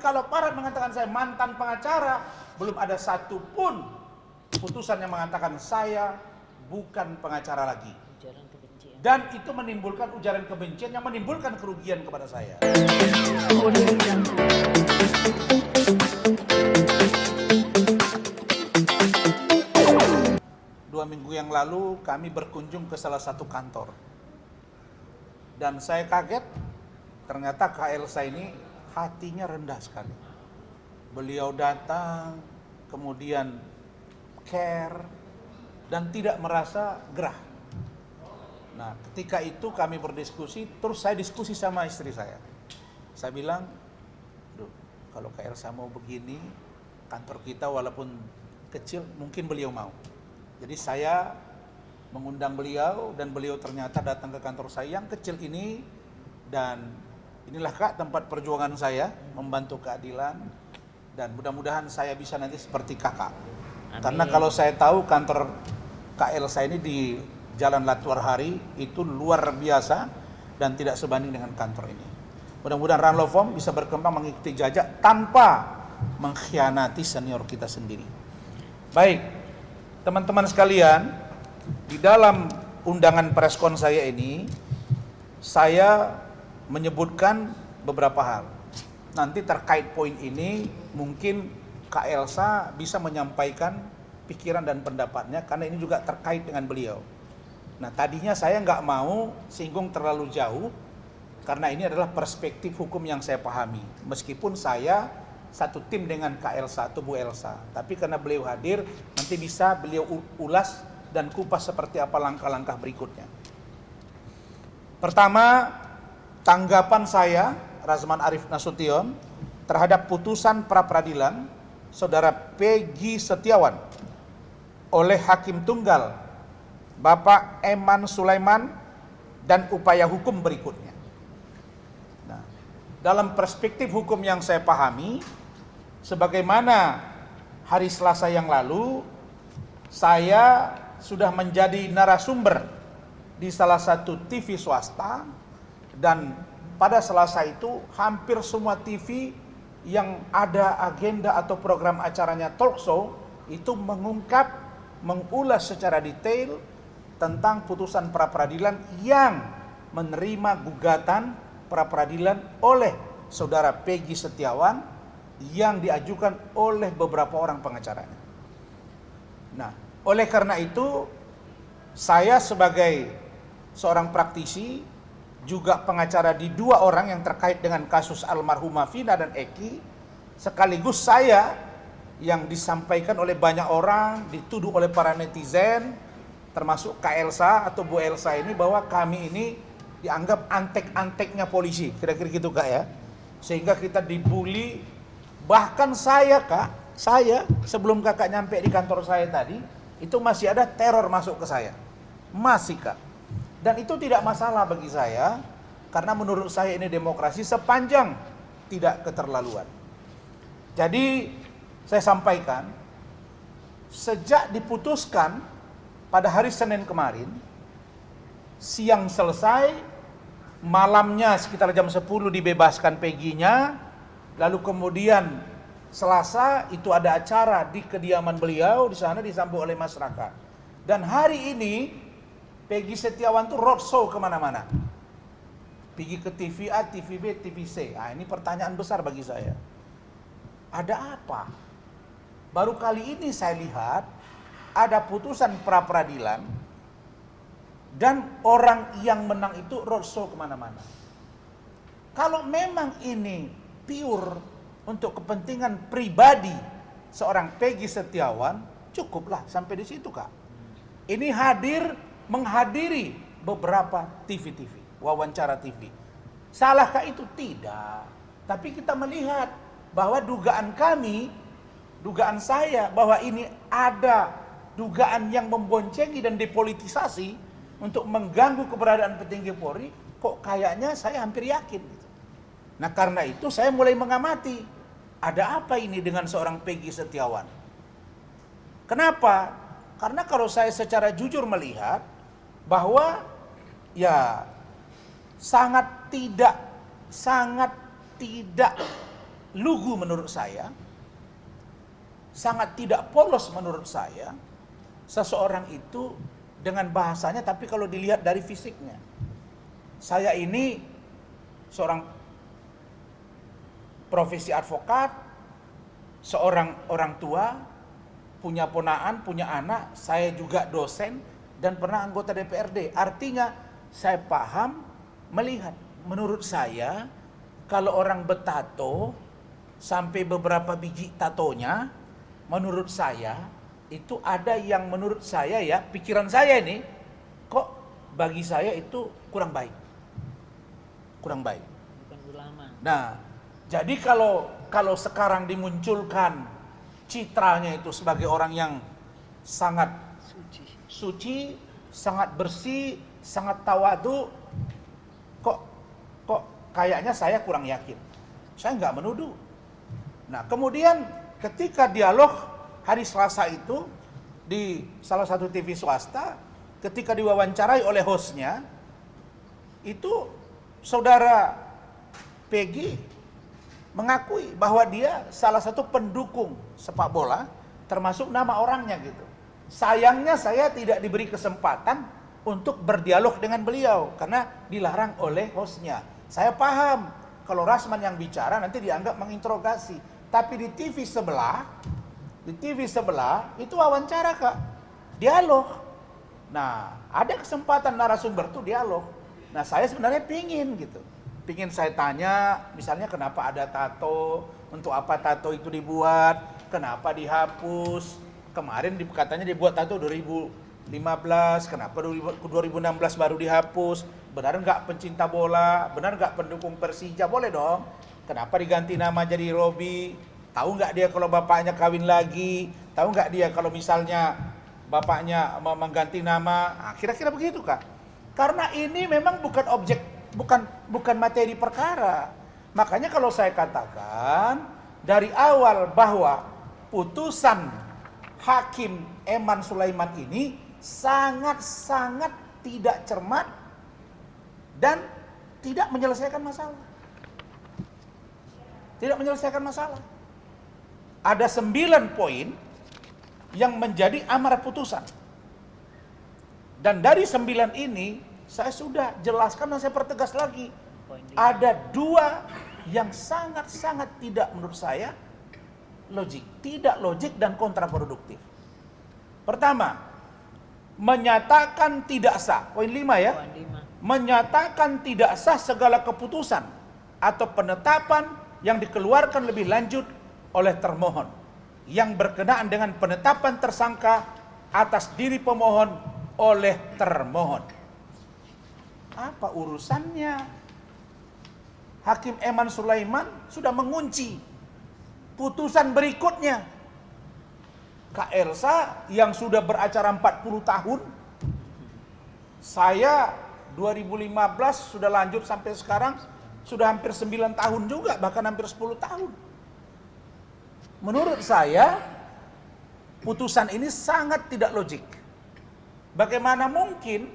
kalau Farhad mengatakan saya mantan pengacara, belum ada satupun putusan yang mengatakan saya bukan pengacara lagi. Dan itu menimbulkan ujaran kebencian yang menimbulkan kerugian kepada saya. 2 minggu yang lalu kami berkunjung ke salah satu kantor. Dan saya kaget, ternyata Kak Elsa ini hatinya rendah sekali. Beliau datang, kemudian care, dan tidak merasa gerah. Nah, ketika itu kami berdiskusi, terus saya diskusi sama istri saya. Saya bilang, duh, kalau Kak Elsa mau begini, kantor kita walaupun kecil, mungkin beliau mau. Jadi saya mengundang beliau, dan beliau ternyata datang ke kantor saya yang kecil ini, dan inilah Kak tempat perjuangan saya, membantu keadilan, dan mudah-mudahan saya bisa nanti seperti kakak. Amin. Karena kalau saya tahu kantor Kak Elsa ini di Jalan Latuar Hari itu luar biasa dan tidak sebanding dengan kantor ini. Mudah-mudahan Ranlofom bisa berkembang mengikuti jejak tanpa mengkhianati senior kita sendiri. Baik, teman-teman sekalian, di dalam undangan preskon saya ini, saya menyebutkan beberapa hal. Nanti terkait poin ini, mungkin Kak Elsa bisa menyampaikan pikiran dan pendapatnya, karena ini juga terkait dengan beliau. Nah, tadinya saya nggak mau singgung terlalu jauh, karena ini adalah perspektif hukum yang saya pahami. Meskipun saya satu tim dengan Kak Elsa atau Bu Elsa, tapi karena beliau hadir, nanti bisa beliau ulas dan kupas seperti apa langkah-langkah berikutnya. Pertama, tanggapan saya, Razman Arif Nasution, terhadap putusan pra-peradilan Saudara Peggy Setiawan oleh Hakim Tunggal Bapak Eman Sulaiman dan upaya hukum berikutnya. Nah, dalam perspektif hukum yang saya pahami, sebagaimana hari Selasa yang lalu, saya sudah menjadi narasumber di salah satu TV swasta, dan pada Selasa itu hampir semua TV yang ada agenda atau program acaranya talk show itu mengungkap, mengulas secara detail tentang putusan pra-peradilan yang menerima gugatan pra-peradilan oleh Saudara Peggy Setiawan yang diajukan oleh beberapa orang pengacaranya. Nah, oleh karena itu, saya sebagai seorang praktisi, juga pengacara di 2 orang yang terkait dengan kasus almarhumah Vina dan Eki, sekaligus saya yang disampaikan oleh banyak orang, dituduh oleh para netizen, termasuk Kak Elsa atau Bu Elsa ini, bahwa kami ini dianggap antek-anteknya polisi, kira-kira gitu Kak ya. Sehingga kita dibully, bahkan saya Kak, saya sebelum Kakak nyampe di kantor saya tadi, itu masih ada teror masuk ke saya. Masih Kak. Dan itu tidak masalah bagi saya, karena menurut saya ini demokrasi sepanjang tidak keterlaluan. Jadi saya sampaikan, sejak diputuskan pada hari Senin kemarin, siang selesai, malamnya sekitar jam 10 dibebaskan Peggy-nya, lalu kemudian Selasa itu ada acara di kediaman beliau, di sana disambut oleh masyarakat. Dan hari ini Peggy Setiawan tuh roadshow kemana-mana, pergi ke TV A, TV B, TV C. Nah, ini pertanyaan besar bagi saya. Ada apa? Baru kali ini saya lihat ada putusan pra-peradilan dan orang yang menang itu roadshow kemana-mana. Kalau memang ini pure untuk kepentingan pribadi seorang Peggy Setiawan, cukuplah sampai di situ Kak. Ini menghadiri beberapa TV, wawancara TV. Salahkah itu? Tidak. Tapi kita melihat bahwa dugaan saya bahwa ini ada dugaan yang memboncengi dan depolitisasi untuk mengganggu keberadaan petinggi Polri, kok kayaknya saya hampir yakin. Nah, karena itu saya mulai mengamati, ada apa ini dengan seorang Peggy Setiawan? Kenapa? Karena kalau saya secara jujur melihat bahwa ya sangat tidak lugu menurut saya, sangat tidak polos menurut saya, seseorang itu dengan bahasanya, tapi kalau dilihat dari fisiknya. Saya ini seorang profesi advokat, seorang orang tua, punya ponaan, punya anak, saya juga dosen, dan pernah anggota DPRD. Artinya, saya paham, melihat. Menurut saya, kalau orang bertato, sampai beberapa biji tatonya, menurut saya, itu ada yang menurut saya ya, pikiran saya ini, kok bagi saya itu kurang baik. Kurang baik. Bukan ulama. Nah, jadi kalau sekarang dimunculkan citranya itu sebagai orang yang sangat suci, sangat bersih, sangat tawadu, kok kayaknya saya kurang yakin. Saya nggak menuduh. Nah, kemudian ketika dialog hari Selasa itu di salah satu TV swasta, ketika diwawancarai oleh hostnya, itu saudara Peggy mengakui bahwa dia salah satu pendukung sepak bola, termasuk nama orangnya gitu. Sayangnya saya tidak diberi kesempatan untuk berdialog dengan beliau karena dilarang oleh hostnya. Saya paham kalau Rasman yang bicara nanti dianggap menginterogasi, tapi di TV sebelah itu wawancara Kak, dialog. Nah, ada kesempatan narasumber tuh dialog. Nah, saya sebenarnya pingin saya tanya, misalnya kenapa ada tato, untuk apa tato itu dibuat, kenapa dihapus, kemarin katanya dibuat tato 2015, kenapa 2016 baru dihapus, benar nggak pencinta bola, benar nggak pendukung Persija, boleh dong, kenapa diganti nama jadi Robi, tahu nggak dia kalau bapaknya kawin lagi, tahu nggak dia kalau misalnya bapaknya mengganti nama, nah, kira-kira begitu Kak. Karena ini memang bukan objek, bukan materi perkara. Makanya kalau saya katakan dari awal bahwa putusan Hakim Eman Sulaiman ini sangat-sangat tidak cermat dan tidak menyelesaikan masalah. Tidak menyelesaikan masalah. Ada 9 poin yang menjadi amar putusan. Dan dari 9 ini, saya sudah jelaskan dan saya pertegas lagi. Ada 2 yang sangat-sangat tidak menurut saya logik. Tidak logik dan kontraproduktif. Pertama, menyatakan tidak sah. Poin 5 ya. Poin 5. Menyatakan tidak sah segala keputusan atau penetapan yang dikeluarkan lebih lanjut oleh termohon yang berkenaan dengan penetapan tersangka atas diri pemohon oleh termohon. Apa urusannya? Hakim Eman Sulaiman sudah mengunci putusan berikutnya. Kak Elsa yang sudah beracara 40 tahun, saya 2015 sudah lanjut sampai sekarang, sudah hampir 9 tahun juga, bahkan hampir 10 tahun. Menurut saya, putusan ini sangat tidak logik. Bagaimana mungkin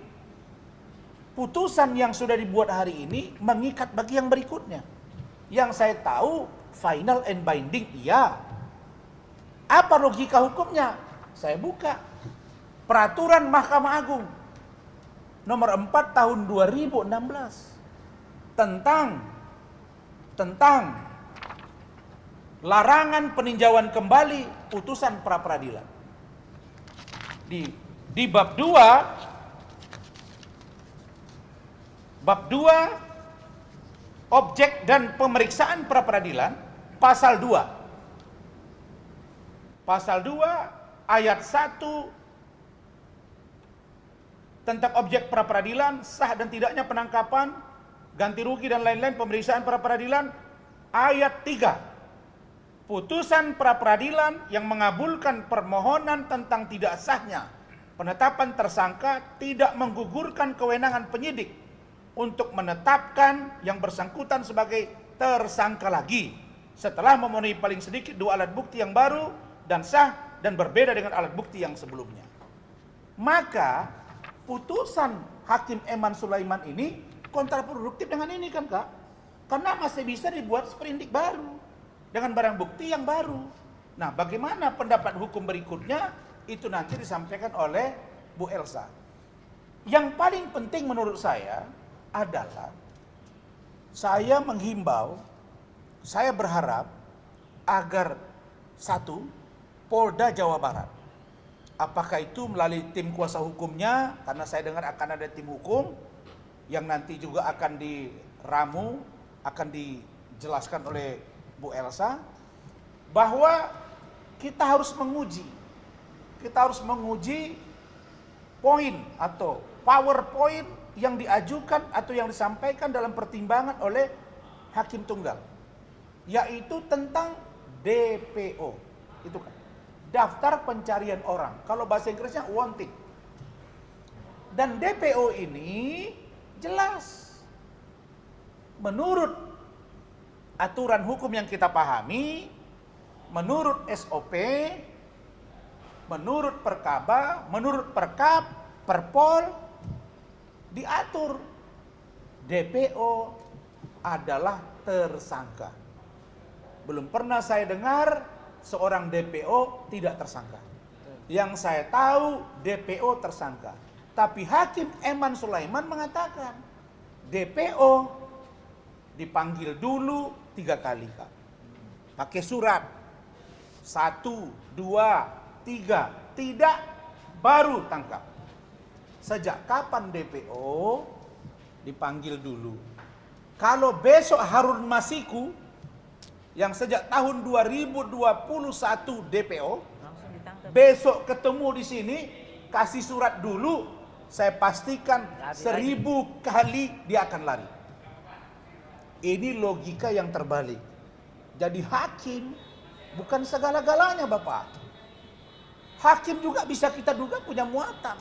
putusan yang sudah dibuat hari ini mengikat bagi yang berikutnya? Yang saya tahu final and binding, iya. Apa logika hukumnya? Saya buka peraturan Mahkamah Agung nomor 4 tahun 2016 tentang larangan peninjauan kembali putusan pra peradilan. Di bab 2 objek dan pemeriksaan pra peradilan pasal 2 ayat 1 tentang objek pra peradilan, sah dan tidaknya penangkapan, ganti rugi dan lain-lain pemeriksaan pra peradilan. Ayat 3, putusan pra peradilan yang mengabulkan permohonan tentang tidak sahnya penetapan tersangka tidak menggugurkan kewenangan penyidik untuk menetapkan yang bersangkutan sebagai tersangka lagi setelah memenuhi paling sedikit 2 alat bukti yang baru dan sah dan berbeda dengan alat bukti yang sebelumnya. Maka putusan Hakim Eman Sulaiman ini kontraproduktif dengan ini kan Kak? Karena masih bisa dibuat sprindik baru. dengan barang bukti yang baru. Nah, bagaimana pendapat hukum berikutnya itu nanti disampaikan oleh Bu Elsa. Yang paling penting menurut saya adalah saya menghimbau, saya berharap agar satu, Polda Jawa Barat, apakah itu melalui tim kuasa hukumnya, karena saya dengar akan ada tim hukum yang nanti juga akan diramu, akan dijelaskan oleh Bu Elsa, bahwa kita harus menguji poin atau PowerPoint yang diajukan atau yang disampaikan dalam pertimbangan oleh Hakim Tunggal, yaitu tentang DPO, itu kan, daftar pencarian orang. Kalau bahasa Inggrisnya wanted. Dan DPO ini jelas menurut aturan hukum yang kita pahami, menurut SOP, menurut Perkaba, menurut Perkap, Perpol, diatur DPO adalah tersangka. Belum pernah saya dengar seorang DPO tidak tersangka. Yang saya tahu DPO tersangka. Tapi Hakim Eman Sulaiman mengatakan DPO dipanggil dulu 3 kali, Kak. Pakai surat 1, 2, 3, tidak, baru tangkap. Sejak kapan DPO dipanggil dulu? Kalau besok Harun Masiku yang sejak tahun 2021 DPO, besok ketemu di sini, kasih surat dulu, saya pastikan 1000 kali dia akan lari. Ini logika yang terbalik. Jadi hakim bukan segala-galanya, Bapak. Hakim juga bisa kita duga punya muatan.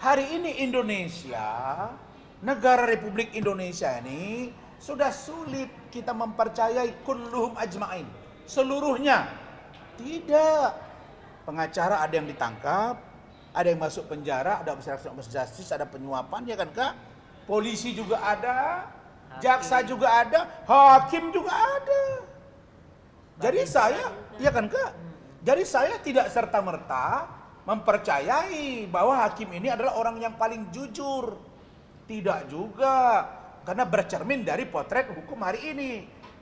Hari ini Indonesia, negara Republik Indonesia ini sudah sulit kita mempercayai kulluhum ajma'in, seluruhnya. Tidak. Pengacara ada yang ditangkap, ada yang masuk penjara, ada obstruction of justice, ada penyuapan, ya kan, Kak? Polisi juga ada, jaksa juga ada, hakim juga ada. Jadi saya, ya kan, Kak? Jadi saya tidak serta-merta mempercayai bahwa hakim ini adalah orang yang paling jujur. Tidak juga, karena bercermin dari potret hukum hari ini.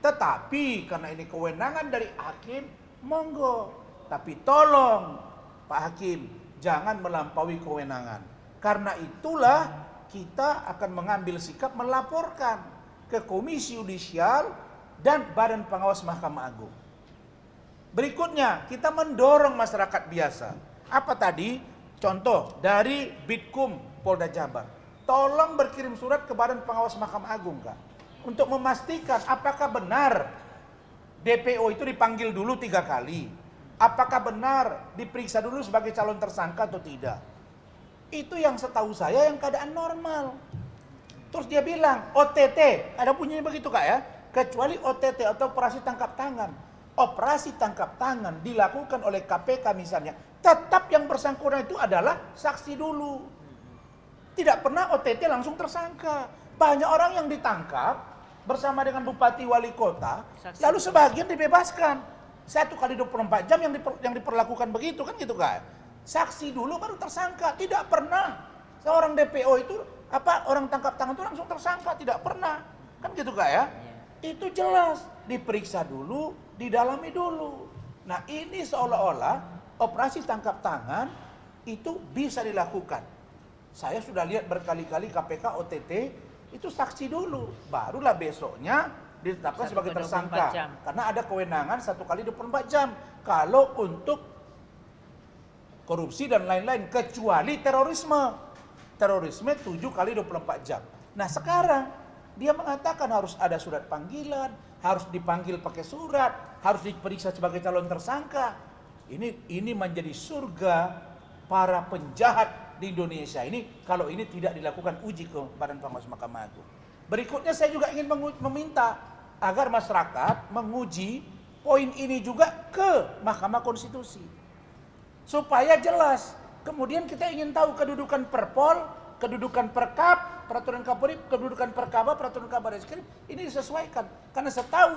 Tetapi karena ini kewenangan dari hakim, monggo. Tapi tolong Pak Hakim, jangan melampaui kewenangan. Karena itulah kita akan mengambil sikap melaporkan ke Komisi Yudisial dan Badan Pengawas Mahkamah Agung. Berikutnya, kita mendorong masyarakat biasa. Apa tadi? Contoh dari Bitkum Polda Jabar. Tolong berkirim surat ke Badan Pengawas Mahkamah Agung, Kak, untuk memastikan apakah benar DPO itu dipanggil dulu 3 kali. Apakah benar diperiksa dulu sebagai calon tersangka atau tidak. Itu yang setahu saya yang keadaan normal. Terus dia bilang OTT, ada bunyinya begitu, Kak, ya? Kecuali OTT atau operasi tangkap tangan. Operasi tangkap tangan dilakukan oleh KPK misalnya, tetap yang bersangkutan itu adalah saksi dulu. Tidak pernah OTT langsung tersangka. Banyak orang yang ditangkap bersama dengan bupati wali kota, saksi, lalu sebagian dibebaskan. 1 kali 24 jam yang diperlakukan begitu, kan gitu, Kak? Saksi dulu baru tersangka. Tidak pernah seorang DPO itu orang tangkap tangan itu langsung tersangka, tidak pernah. Kan gitu, Kak, ya? Itu jelas, diperiksa dulu, didalami dulu. Nah, ini seolah-olah operasi tangkap tangan itu bisa dilakukan. Saya sudah lihat berkali-kali KPK OTT itu saksi dulu, barulah besoknya ditetapkan sebagai tersangka. Karena ada kewenangan 1 kali 24 jam. Kalau untuk korupsi dan lain-lain, kecuali terorisme. Terorisme 7 kali 24 jam. Nah, sekarang dia mengatakan harus ada surat panggilan, harus dipanggil pakai surat, harus diperiksa sebagai calon tersangka. Ini menjadi surga para penjahat di Indonesia ini kalau ini tidak dilakukan uji ke Badan Pengawas Mahkamah Agung. Berikutnya saya juga ingin meminta agar masyarakat menguji poin ini juga ke Mahkamah Konstitusi. Supaya jelas. Kemudian kita ingin tahu kedudukan Perpol, kedudukan Perkap, peraturan Kapolri, kedudukan Perkaba, peraturan Kabar Eskrim, ini disesuaikan. Karena setahu